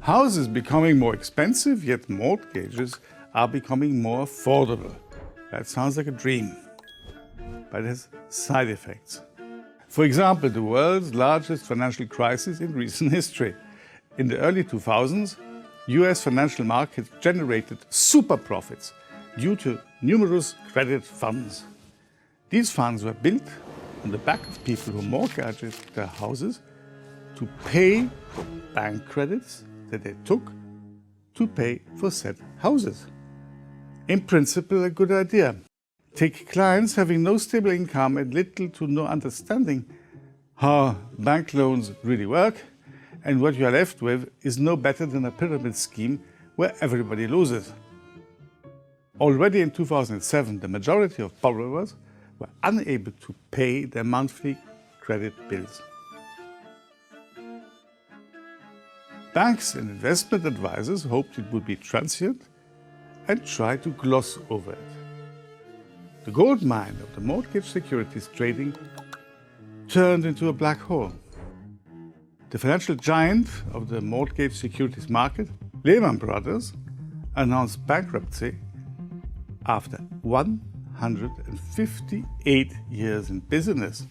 Houses becoming more expensive, yet mortgages are becoming more affordable. That sounds like a dream, but it has side effects. For example, the world's largest financial crisis in recent history. In the early 2000s, US financial markets generated super profits due to numerous credit funds. These funds were built on the back of people who mortgaged their houses to pay for bank credits that they took to pay for said houses. In principle, a good idea. Take clients having no stable income and little to no understanding how bank loans really work, and what you are left with is no better than a pyramid scheme where everybody loses. Already in 2007, the majority of borrowers were unable to pay their monthly credit bills. Banks and investment advisors hoped it would be transient and tried to gloss over it. The gold mine of the mortgage securities trading turned into a black hole. The financial giant of the mortgage securities market, Lehman Brothers, announced bankruptcy after 158 years in business.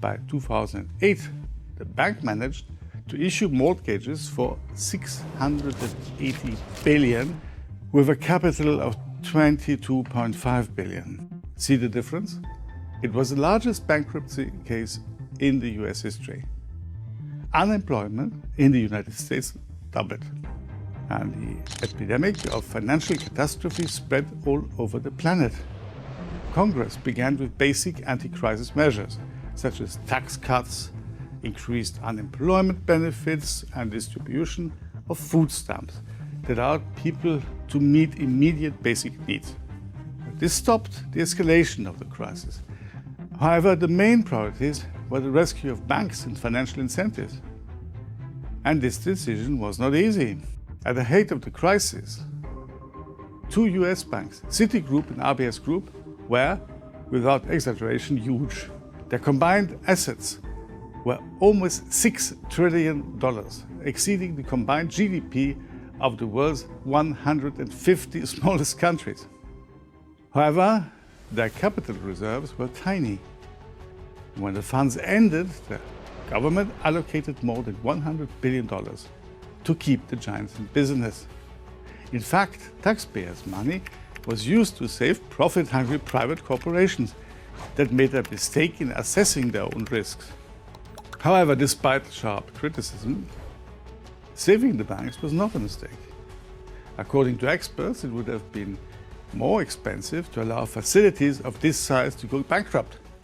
By 2008, the bank managed to issue mortgages for $680 billion with a capital of $22.5 billion. See the difference? It was the largest bankruptcy case in the US history. Unemployment in the United States doubled, and the epidemic of financial catastrophe spread all over the planet. Congress began with basic anti-crisis measures, such as tax cuts, increased unemployment benefits, and distribution of food stamps that allowed people to meet immediate basic needs. This stopped the escalation of the crisis. However, the main priorities were the rescue of banks and financial incentives. And this decision was not easy. At the height of the crisis, two US banks, Citigroup and RBS Group, were, without exaggeration, huge. Their combined assets were almost $6 trillion, exceeding the combined GDP of the world's 150 smallest countries. However, their capital reserves were tiny. When the funds ended, the government allocated more than $100 billion to keep the giants in business. In fact, taxpayers' money was used to save profit-hungry private corporations that made a mistake in assessing their own risks. However, despite sharp criticism, saving the banks was not a mistake. According to experts, it would have been more expensive to allow facilities of this size to go bankrupt.